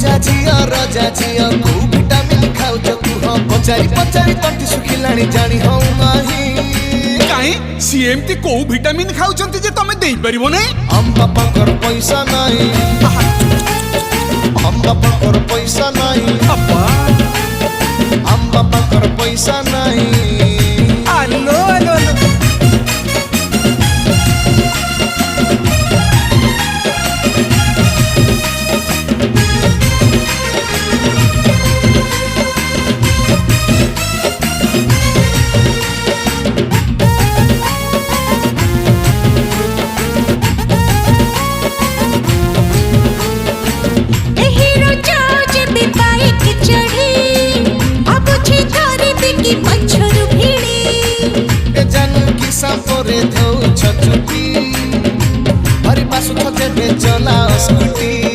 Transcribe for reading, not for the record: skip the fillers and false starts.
रजा झिया को विटामिन खाउछ कुह पचारी पचारी तंटी सुखिलाणी जानी हौ नाही काहे सीएमटी को विटामिन खाउछंती जे तमे देई परिबो नै हम बापाकर पैसा नाही हम बापाकर पैसा नाही अब्बा हम बापाकर पैसा